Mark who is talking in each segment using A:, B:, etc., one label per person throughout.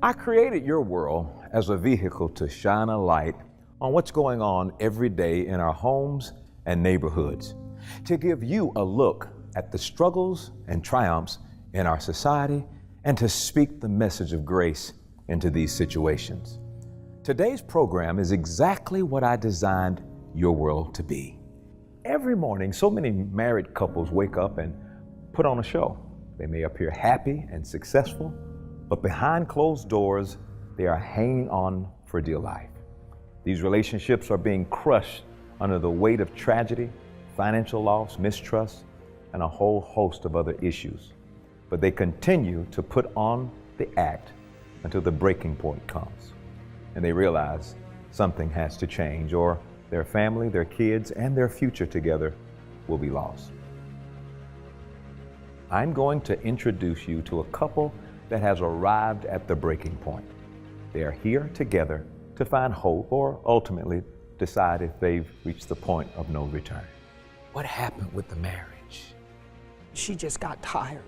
A: I created your world as a vehicle to shine a light on what's going on every day in our homes and neighborhoods, to give you a look at the struggles and triumphs in our society, and to speak the message of grace into these situations. Today's program is exactly what I designed your world to be. Every morning, so many married couples wake up and put on a show. They may appear happy and successful, but behind closed doors, they are hanging on for dear life. These relationships are being crushed under the weight of tragedy, financial loss, mistrust, and a whole host of other issues. But they continue to put on the act until the breaking point comes, and they realize something has to change, or their family, their kids, and their future together will be lost. I'm going to introduce you to a couple that has arrived at the breaking point. They are here together to find hope, or ultimately decide if they've reached the point of no return. What happened with the marriage?
B: She just got tired.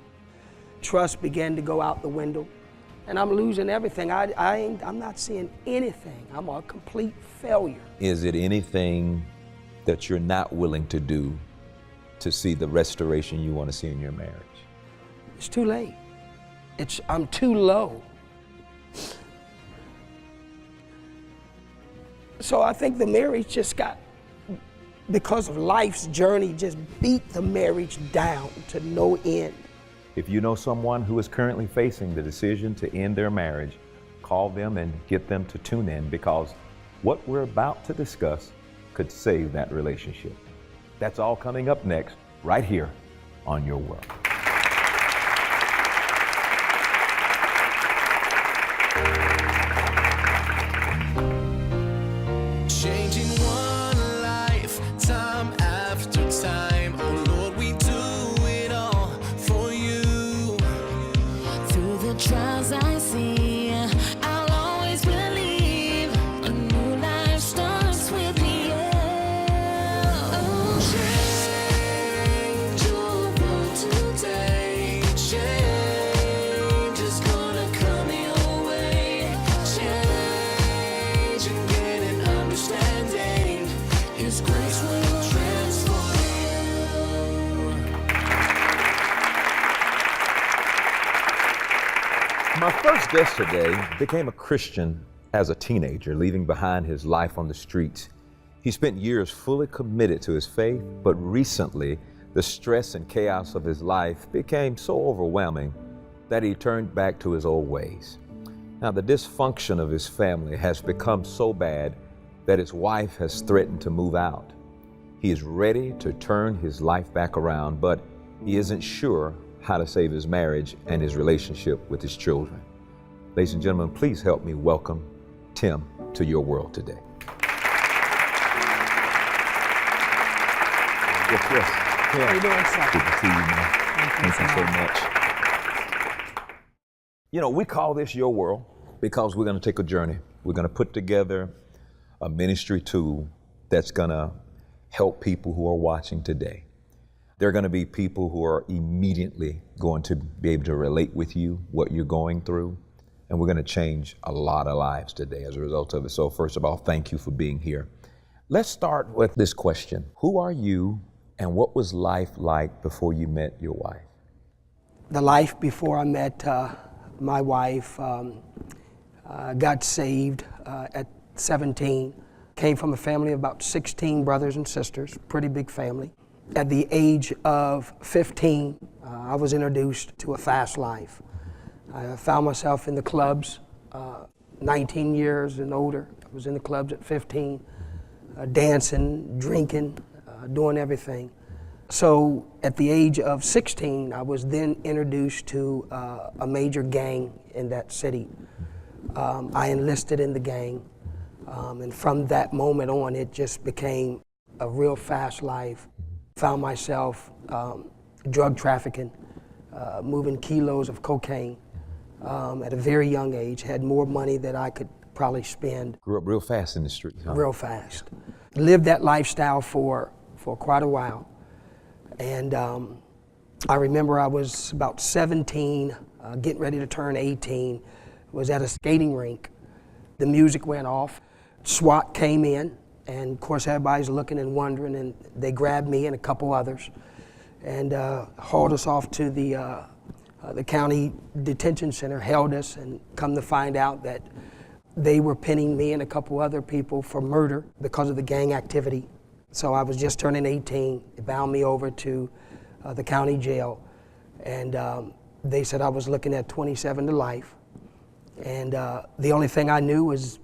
B: Trust began to go out the window, and I'm losing everything. I'm not seeing anything. I'm a complete failure.
A: Is it anything that you're not willing to do to see the restoration you want to see in your marriage?
B: It's too late. I'm too low. So I think the marriage just got, because of life's journey, just beat the marriage down to no end.
A: If you know someone who is currently facing the decision to end their marriage, call them and get them to tune in, because what we're about to discuss could save that relationship. That's all coming up next, right here on Your World.
C: Changing one life, time after time. Oh Lord, we do it all for you.
D: Through the trials I see, I'll always believe a new life starts with me. Oh,
C: Change your world today. Change is gonna come your way. Change and get an understanding. His grace will transform you.
A: My first guest today became a Christian as a teenager, leaving behind his life on the streets. He spent years fully committed to his faith, but recently the stress and chaos of his life became so overwhelming that he turned back to his old ways. Now, the dysfunction of his family has become so bad that his wife has threatened to move out. He is ready to turn his life back around, but he isn't sure how to save his marriage and his relationship with his children. Ladies and gentlemen, please help me welcome Tim to Your World today. Yes, yes. Tim.
B: How you doing, sir?
A: Good to see you, man. Thank you so
B: sir.
A: much. You know, we call this Your World because we're going to take a journey. We're going to put together a ministry tool that's going to help people who are watching today. There are going to be people who are immediately going to be able to relate with you, what you're going through, and we're going to change a lot of lives today as a result of it. So first of all, thank you for being here. Let's start with this question. Who are you, and what was life like before you met your wife?
B: The life before I met my wife, got saved at 17. Came from a family of about 16 brothers and sisters, pretty big family. At the age of 15, I was introduced to a fast life. I found myself in the clubs, 19 years and older. I was in the clubs at 15, dancing, drinking, doing everything. So at the age of 16, I was then introduced to a major gang in that city. I enlisted in the gang, and from that moment on, it just became a real fast life. Found myself drug trafficking, moving kilos of cocaine at a very young age, had more money than I could probably spend.
A: Grew up real fast in the streets, huh?
B: Real fast. Lived that lifestyle for quite a while. And I remember I was about 17, getting ready to turn 18, was at a skating rink. The music went off. SWAT came in, and of course everybody's looking and wondering, and they grabbed me and a couple others and hauled us off to the county detention center, held us, and come to find out that they were pinning me and a couple other people for murder because of the gang activity. So I was just turning 18. They bound me over to the county jail, and they said I was looking at 27 to life. And the only thing I knew was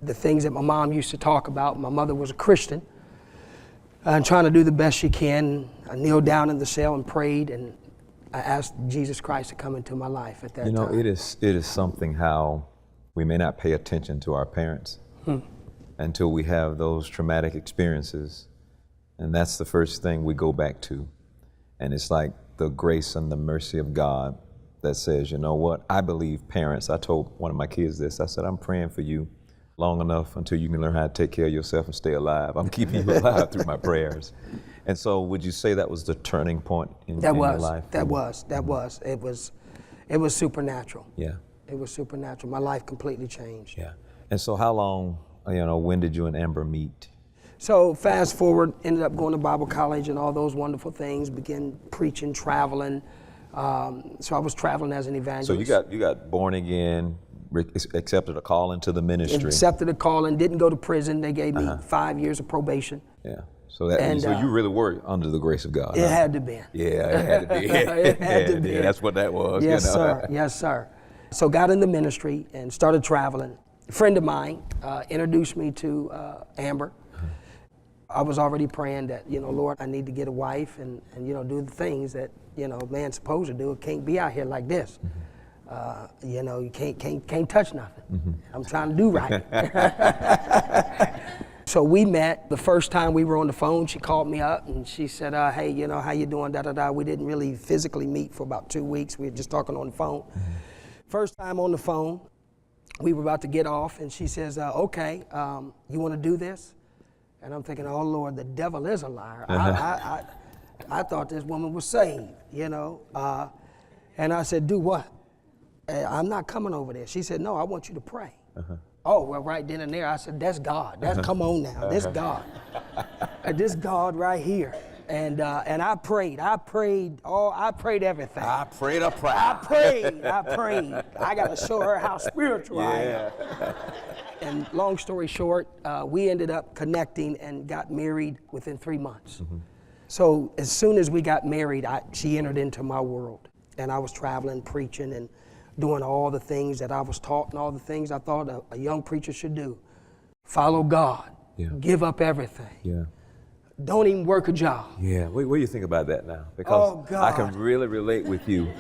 B: the things that my mom used to talk about. My mother was a Christian and trying to do the best she can. I kneeled down in the cell and prayed, and I asked Jesus Christ to come into my life at that time.
A: You know, it is something how we may not pay attention to our parents until we have those traumatic experiences. And that's the first thing we go back to. And it's like the grace and the mercy of God that says, you know what, I believe parents. I told one of my kids this. I said, I'm praying for you long enough until you can learn how to take care of yourself and stay alive. I'm keeping you alive through my prayers. And so would you say that was the turning point in your life?
B: That was. It was supernatural.
A: Yeah.
B: It was supernatural. My life completely changed.
A: Yeah. And so how long, when did you and Amber meet?
B: So fast forward, ended up going to Bible college and all those wonderful things, began preaching, traveling. So I was traveling as an evangelist.
A: So you got born again, accepted a call into the ministry.
B: Accepted a call and didn't go to prison. They gave me 5 years of probation.
A: Yeah. So you really were under the grace of God.
B: It had to be.
A: Yeah, it had to be.
B: It had to be.
A: Yeah, that's what that was.
B: Yes, sir. Yes, sir. So got in the ministry and started traveling. A friend of mine introduced me to Amber. I was already praying that, Lord, I need to get a wife and do the things that, a man's supposed to do. It can't be out here like this. You can't touch nothing. I'm trying to do right. So we met. The first time we were on the phone, she called me up and she said, hey, how you doing, da-da-da. We didn't really physically meet for about 2 weeks. We were just talking on the phone. First time on the phone, we were about to get off and she says, okay, you want to do this? And I'm thinking, oh Lord, the devil is a liar. I thought this woman was saved, and I said, do what? I'm not coming over there. She said, no, I want you to pray. Oh, well, right then and there, I said, that's God. Come on now, this God. This God right here. And I prayed everything.
A: I prayed a prayer.
B: I prayed. I got to show her how spiritual I am. And long story short, we ended up connecting and got married within 3 months. So as soon as we got married, she entered into my world. And I was traveling, preaching, and doing all the things that I was taught and all the things I thought a young preacher should do. Follow God.
A: Yeah.
B: Give up everything.
A: Yeah.
B: Don't even work a job.
A: Yeah. What do you think about that now? Because I can really relate with you.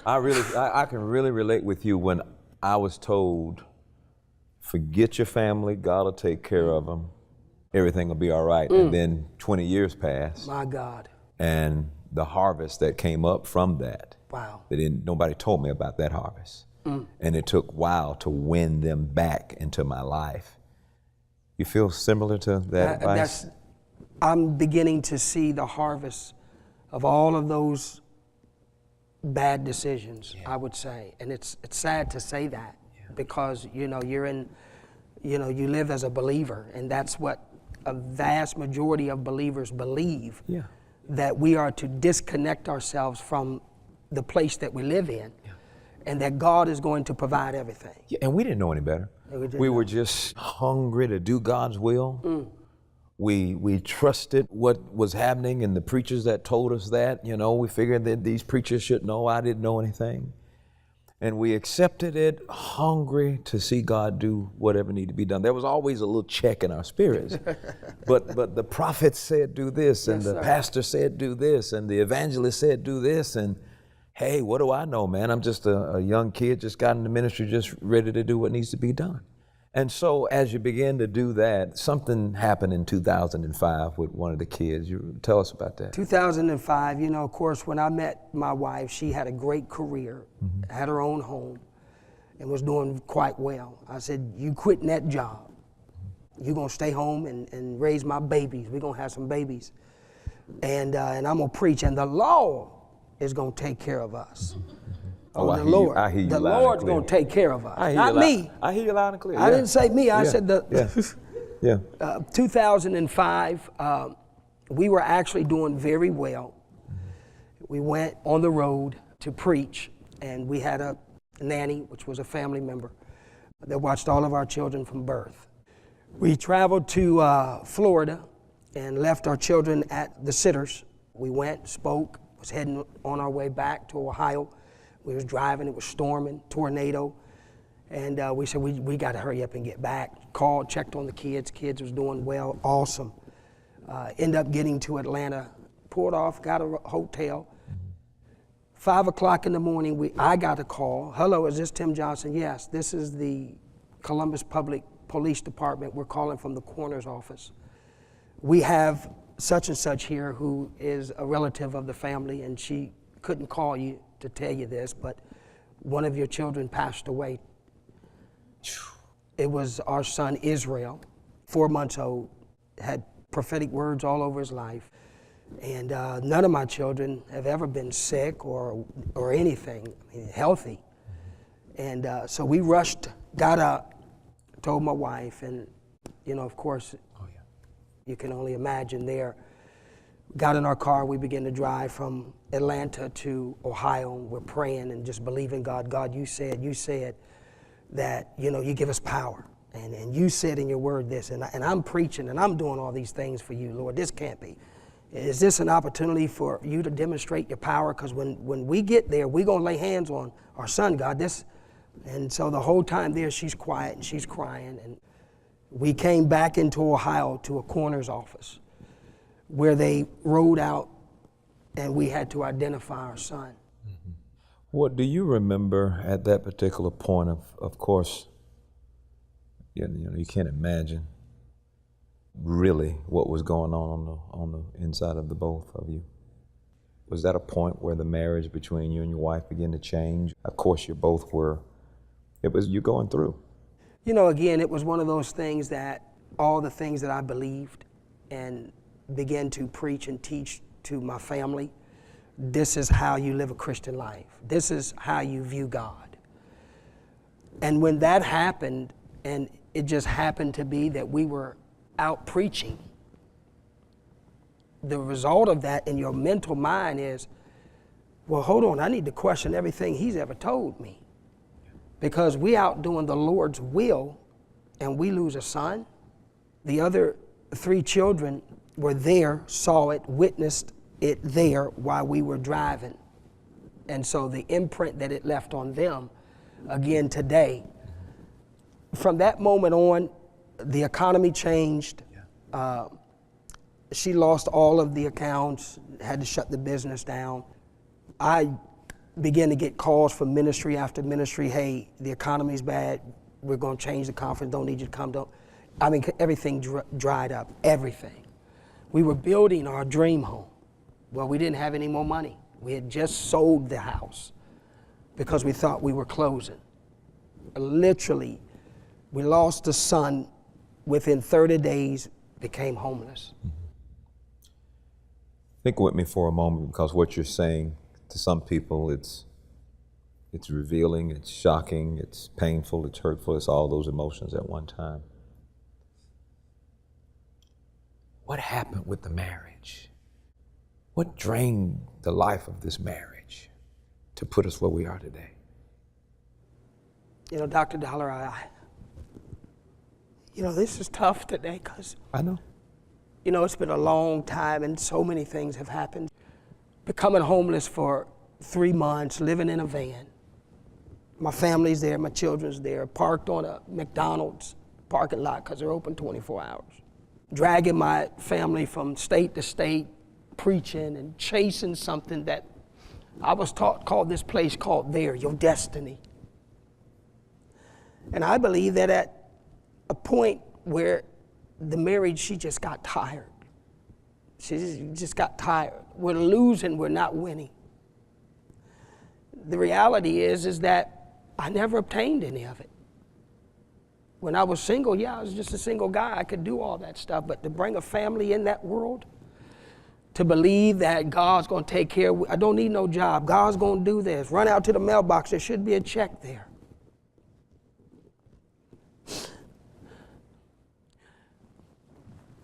A: I can really relate with you when I was told, forget your family, God will take care of them. Everything will be all right. And then 20 years passed.
B: My God.
A: And the harvest that came up from that.
B: Wow.
A: Nobody told me about that harvest. And it took a while to win them back into my life. You feel similar to that advice?
B: I'm beginning to see the harvest of all of those bad decisions, I would say. And it's sad to say that because, you're in, you live as a believer, and that's what a vast majority of believers believe, that we are to disconnect ourselves from the place that we live in, and that God is going to provide everything.
A: Yeah, and we didn't know any better. We were just hungry to do God's will. We trusted what was happening and the preachers that told us that. We figured that these preachers should know. I didn't know anything. And we accepted it, hungry to see God do whatever needed to be done. There was always a little check in our spirits. but the prophet said do this, and the pastor said do this, and the evangelist said do this, and hey, what do I know, man? I'm just a young kid, just got in the ministry, just ready to do what needs to be done. And so as you begin to do that, something happened in 2005 with one of the kids. Tell us about that.
B: 2005, of course, when I met my wife, she had a great career, had her own home, and was doing quite well. I said, you quitting that job. You're going to stay home and raise my babies. We're going to have some babies. And I'm going to preach, and the law is going to take care of us.
A: Oh,
B: on the Lord.
A: I hear you
B: the
A: loud and
B: Lord's
A: clear.
B: going to take care of us.
A: I hear
B: Not
A: you
B: me.
A: I hear you loud and clear.
B: I didn't say me. I said
A: Yeah.
B: 2005, we were actually doing very well. We went on the road to preach, and we had a nanny, which was a family member, that watched all of our children from birth. We traveled to Florida and left our children at the Sitters. We went, spoke, was heading on our way back to Ohio. We was driving, it was storming, tornado. And we said, we got to hurry up and get back. Called, checked on the kids. Kids was doing well, awesome. End up getting to Atlanta, pulled off, got a hotel. 5 o'clock in the morning, I got a call. Hello, is this Tim Johnson? Yes, this is the Columbus Public Police Department. We're calling from the coroner's office. We have such and such here who is a relative of the family, and she couldn't call you to tell you this, but one of your children passed away. It was our son Israel, 4 months old, had prophetic words all over his life. And none of my children have ever been sick or anything, I mean, healthy. And so we rushed, got up, told my wife, and of course, you can only imagine there. Got in our car, we began to drive from Atlanta to Ohio. We're praying and just believing God. God, you said that, you give us power. And you said in your word this, and I'm preaching and I'm doing all these things for you, Lord. This can't be. Is this an opportunity for you to demonstrate your power? Because when we get there, we're going to lay hands on our son, God. And so the whole time there, she's quiet and she's crying. And we came back into Ohio to a coroner's office where they rode out and we had to identify our son.
A: Mm-hmm. What do you remember at that particular point? Of course, you can't imagine really what was going on the inside of the both of you. Was that a point where the marriage between you and your wife began to change? Of course, you both were. It was you going through.
B: Again, it was one of those things that all the things that I believed and began to preach and teach to my family, this is how you live a Christian life. This is how you view God. And when that happened, and it just happened to be that we were out preaching, the result of that in your mental mind is, well, hold on, I need to question everything he's ever told me. Because we out doing the Lord's will and we lose a son. The other 3 children were there, saw it, witnessed it there while we were driving. And so the imprint that it left on them, again today, from that moment on, the economy changed. She lost all of the accounts, had to shut the business down. I began to get calls from ministry after ministry. Hey, the economy's bad. We're going to change the conference. Don't need you to come. Everything dried up, everything. We were building our dream home. Well, we didn't have any more money. We had just sold the house because we thought we were closing. Literally, we lost a son within 30 days, became homeless.
A: Think with me for a moment, because what you're saying to some people, it's revealing, it's shocking, it's painful, it's hurtful, it's all those emotions at one time. What happened with the marriage? What drained the life of this marriage to put us where we are today?
B: Dr. Dollar, this is tough today because
A: I know.
B: It's been a long time and so many things have happened. Becoming homeless for 3 months, living in a van. My family's there, my children's there, parked on a McDonald's parking lot because they're open 24 hours. Dragging my family from state to state, preaching and chasing something that I was taught called this place called your destiny. And I believe that at a point where the marriage, she just got tired. She just got tired. We're losing, we're not winning. The reality is that I never obtained any of it. When I was single, I was just a single guy. I could do all that stuff, but to bring a family in that world, to believe that God's going to take care of, I don't need no job. God's going to do this. Run out to the mailbox. There should be a check there.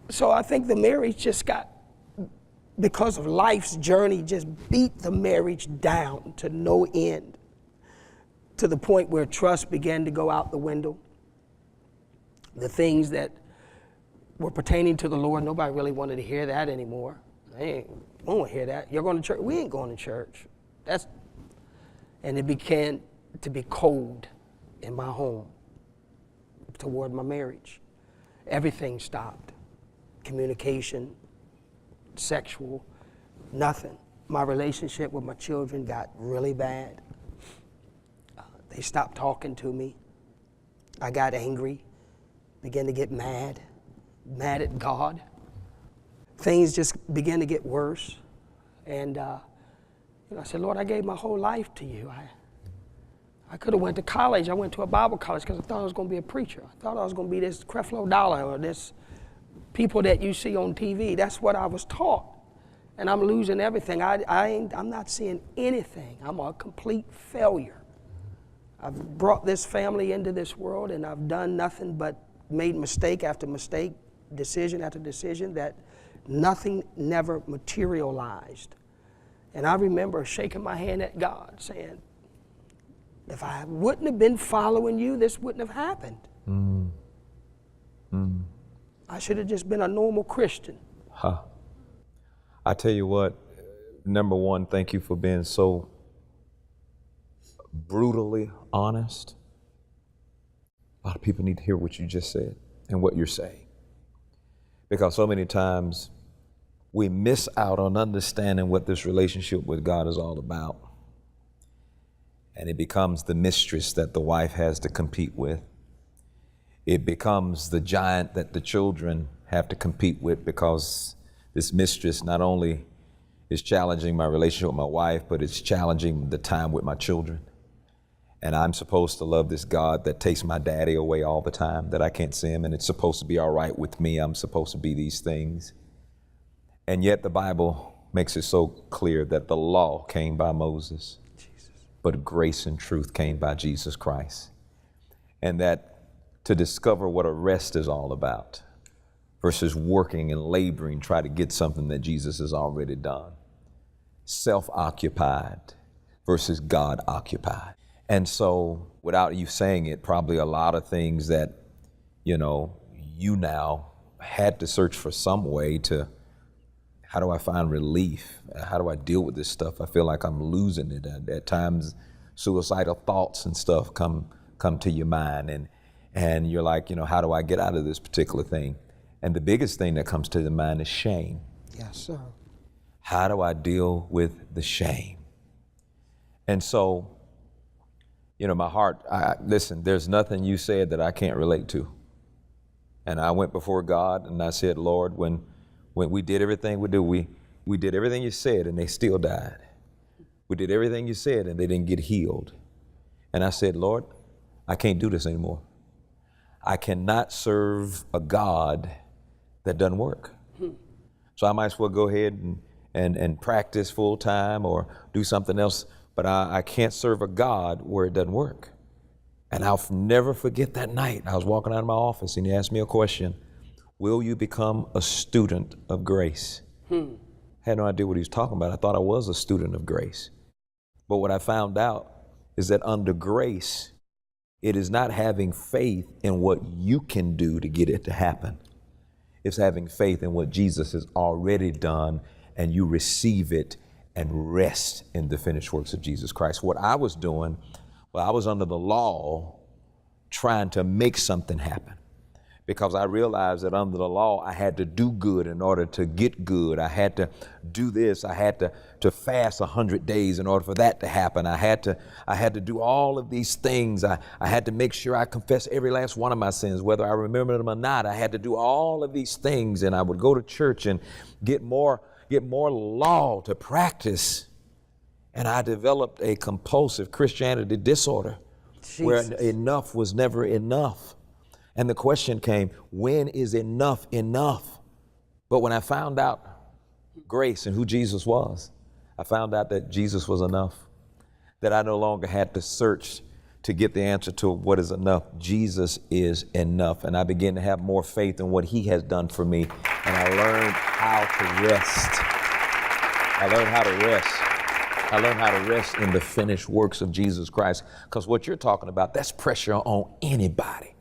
B: So I think the marriage just got, because of life's journey, just beat the marriage down to no end, to the point where trust began to go out the window. The things that were pertaining to the Lord, nobody really wanted to hear that anymore. They don't want to hear that. You're going to church? We ain't going to church. And it began to be cold in my home toward my marriage. Everything stopped. Communication, sexual, nothing. My relationship with my children got really bad. They stopped talking to me. I got angry, began to get mad at God. Things just began to get worse. And I said, Lord, I gave my whole life to you. I could have went to college. I went to a Bible college because I thought I was going to be a preacher. I thought I was going to be this Creflo Dollar or this people that you see on TV. That's what I was taught. And I'm losing everything. I'm not seeing anything. I'm a complete failure. I've brought this family into this world, and I've done nothing but made mistake after mistake, decision after decision, that nothing never materialized. And I remember shaking my hand at God saying, if I wouldn't have been following you, this wouldn't have happened. I should have just been a normal Christian.
A: I tell you what, number one, thank you for being so brutally honest. A lot of people need to hear what you just said and what you're saying. Because so many times we miss out on understanding what this relationship with God is all about. And it becomes the mistress that the wife has to compete with. It becomes the giant that the children have to compete with, because this mistress not only is challenging my relationship with my wife, but it's challenging the time with my children. And I'm supposed to love this God that takes my daddy away all the time, that I can't see him, and it's supposed to be all right with me. I'm supposed to be these things. And yet the Bible makes it so clear that the law came by Moses, but grace and truth came by Jesus Christ. And that to discover what a rest is all about versus working and laboring, try to get something that Jesus has already done. Self-occupied versus God-occupied. And so, without you saying it, probably a lot of things that, you now had to search for some way to, how do I find relief? How do I deal with this stuff? I feel like I'm losing it. At times, suicidal thoughts and stuff come to your mind, and you're like, how do I get out of this particular thing? And the biggest thing that comes to the mind is shame.
B: Yes, sir.
A: How do I deal with the shame? And so, my heart, listen, there's nothing you said that I can't relate to. And I went before God and I said, Lord, when we did everything we did everything you said and they still died. We did everything you said and they didn't get healed. And I said, Lord, I can't do this anymore. I cannot serve a God that doesn't work. So I might as well go ahead and practice full time or do something else, but I can't serve a God where it doesn't work. And I'll never forget that night. I was walking out of my office and he asked me a question: will you become a student of grace? I had no idea what he was talking about. I thought I was a student of grace. But what I found out is that under grace, it is not having faith in what you can do to get it to happen. It's having faith in what Jesus has already done, and you receive it and rest in the finished works of Jesus Christ. What I was doing, I was under the law trying to make something happen, because I realized that under the law, I had to do good in order to get good. I had to do this. I had to fast 100 days in order for that to happen. I had to do all of these things. I had to make sure I confess every last one of my sins, whether I remember them or not. I had to do all of these things, and I would go to church and get more law to practice. And I developed a compulsive Christianity disorder where enough was never enough. And the question came, when is enough enough? But when I found out grace and who Jesus was. I found out that Jesus was enough, that I no longer had to search to get the answer to what is enough. Jesus is enough. And I began to have more faith in what he has done for me. And I learned how to rest. I learned how to rest. I learned how to rest in the finished works of Jesus Christ. Because what you're talking about, that's pressure on anybody.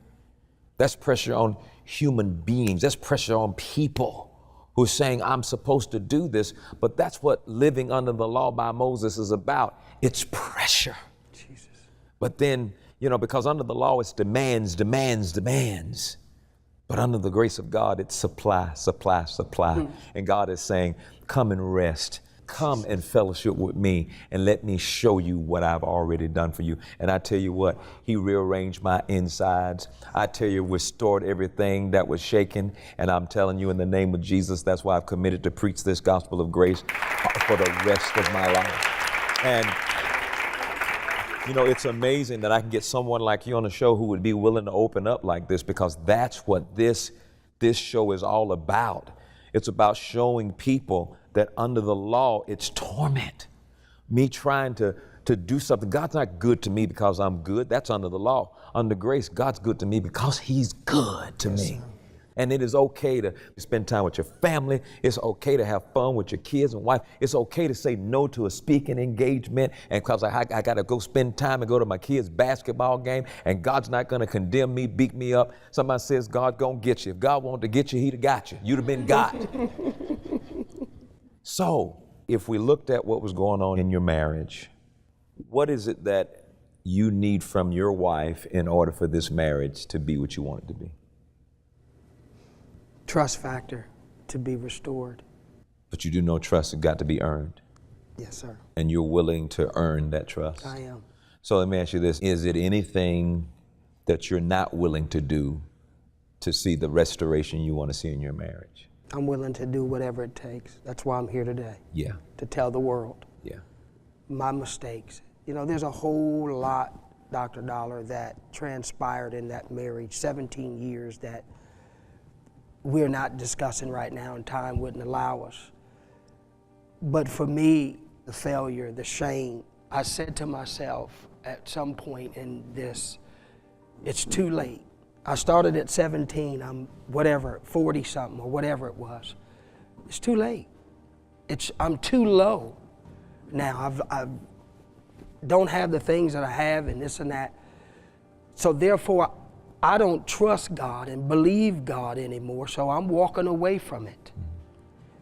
A: That's pressure on human beings. That's pressure on people who are saying, I'm supposed to do this. But that's what living under the law by Moses is about. It's pressure.
B: Jesus.
A: But then, because under the law, it's demands. But under the grace of God, it's supply. And God is saying, come and rest. Come and fellowship with me and let me show you what I've already done for you. And I tell you what, he rearranged my insides. I tell you, restored everything that was shaken. And I'm telling you in the name of Jesus, that's why I've committed to preach this gospel of grace for the rest of my life. And it's amazing that I can get someone like you on the show who would be willing to open up like this, because that's what this show is all about. It's about showing people that under the law, it's torment. Me trying to do something. God's not good to me because I'm good. That's under the law. Under grace, God's good to me because he's good to me. And it is okay to spend time with your family. It's okay to have fun with your kids and wife. It's okay to say no to a speaking engagement, and because I got to go spend time and go to my kids' basketball game, and God's not going to condemn me, beat me up. Somebody says God's going to get you. If God wanted to get you, he'd have got you. You'd have been got. So if we looked at what was going on in your marriage, what is it that you need from your wife in order for this marriage to be what you want it to be?
B: Trust factor to be restored.
A: But you do know trust has got to be earned.
B: Yes, sir.
A: And you're willing to earn that trust.
B: I am.
A: So let me ask you this. Is it anything that you're not willing to do to see the restoration you want to see in your marriage?
B: I'm willing to do whatever it takes. That's why I'm here today.
A: Yeah.
B: To tell the world.
A: Yeah.
B: My mistakes. There's a whole lot, Dr. Dollar, that transpired in that marriage, 17 years that we're not discussing right now and time wouldn't allow us. But for me, the failure, the shame, I said to myself at some point in this, it's too late. I started at 17, I'm 40 something or whatever it was. It's too late. I'm too low now. I don't have the things that I have and this and that. So therefore, I don't trust God and believe God anymore, so I'm walking away from it.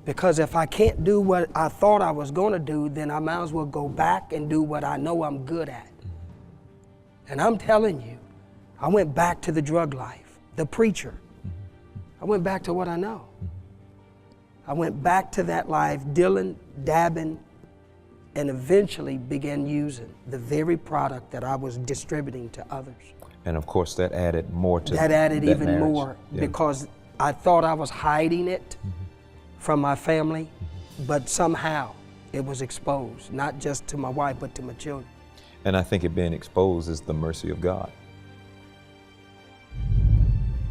B: Because if I can't do what I thought I was going to do, then I might as well go back and do what I know I'm good at. And I'm telling you, I went back to the drug life, the preacher. I went back to what I know. I went back to that life, dealing, dabbing, and eventually began using the very product that I was distributing to others.
A: And of course, that added more to
B: that added
A: that
B: even
A: marriage.
B: more because I thought I was hiding it from my family, but somehow it was exposed, not just to my wife, but to my children.
A: And I think it being exposed is the mercy of God.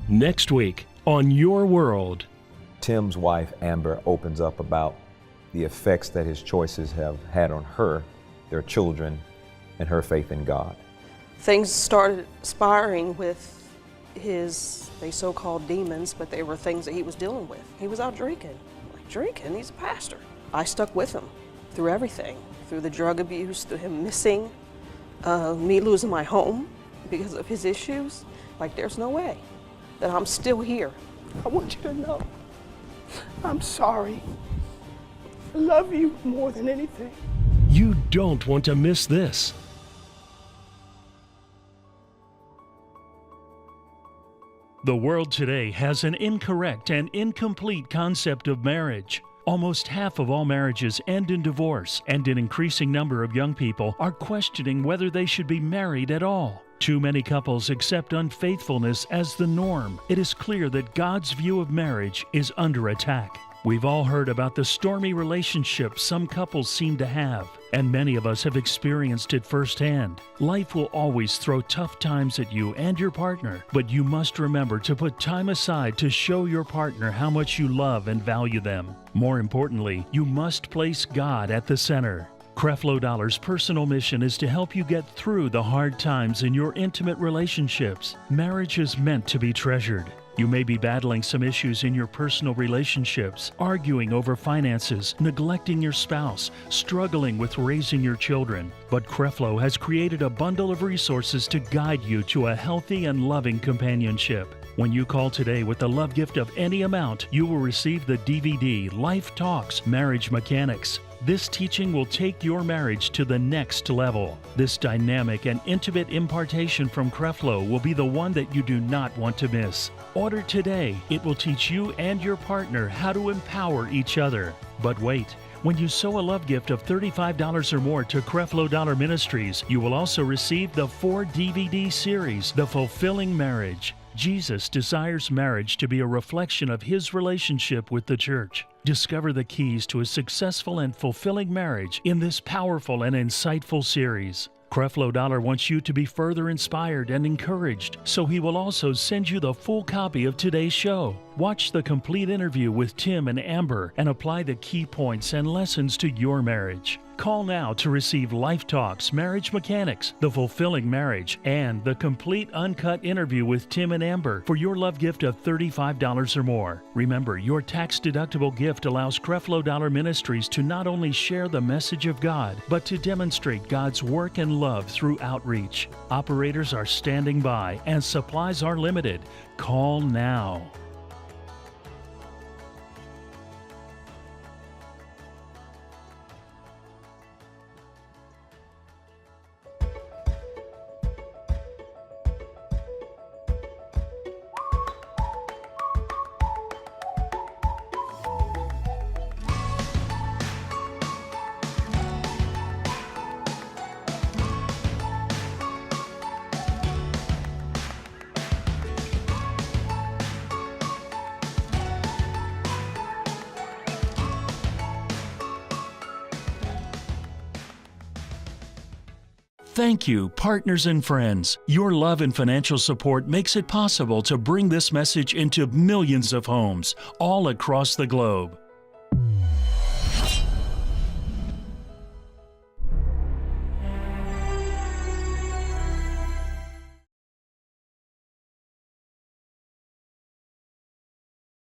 E: Next week on Your World.
A: Tim's wife, Amber, opens up about the effects that his choices have had on her, their children, and her faith in God.
F: Things started spiraling with they so-called demons, but they were things that he was dealing with. He was out drinking. Drinking? He's a pastor. I stuck with him through everything, through the drug abuse, through him missing, me losing my home because of his issues. There's no way that I'm still here.
B: I want you to know, I'm sorry. I love you more than anything.
E: You don't want to miss this. The world today has an incorrect and incomplete concept of marriage. Almost half of all marriages end in divorce, and an increasing number of young people are questioning whether they should be married at all. Too many couples accept unfaithfulness as the norm. It is clear that God's view of marriage is under attack. We've all heard about the stormy relationships some couples seem to have, and many of us have experienced it firsthand. Life will always throw tough times at you and your partner, but you must remember to put time aside to show your partner how much you love and value them. More importantly, you must place God at the center. Creflo Dollar's personal mission is to help you get through the hard times in your intimate relationships. Marriage is meant to be treasured. You may be battling some issues in your personal relationships, arguing over finances, neglecting your spouse, struggling with raising your children. But Creflo has created a bundle of resources to guide you to a healthy and loving companionship. When you call today with the love gift of any amount, you will receive the DVD Life Talks Marriage Mechanics. This teaching will take your marriage to the next level. This dynamic and intimate impartation from Creflo will be the one that you do not want to miss. Order today. It will teach you and your partner how to empower each other. But wait. When you sow a love gift of $35 or more to Creflo Dollar Ministries, you will also receive the 4 DVD series, The Fulfilling Marriage. Jesus desires marriage to be a reflection of His relationship with the church. Discover the keys to a successful and fulfilling marriage in this powerful and insightful series. Creflo Dollar wants you to be further inspired and encouraged, so he will also send you the full copy of today's show. Watch the complete interview with Tim and Amber and apply the key points and lessons to your marriage. Call now to receive Life Talks, Marriage Mechanics, The Fulfilling Marriage, and the complete uncut interview with Tim and Amber for your love gift of $35 or more. Remember, your tax-deductible gift allows Creflo Dollar Ministries to not only share the message of God, but to demonstrate God's work and love through outreach. Operators are standing by and supplies are limited. Call now. Thank you, partners and friends. Your love and financial support makes it possible to bring this message into millions of homes all across the globe.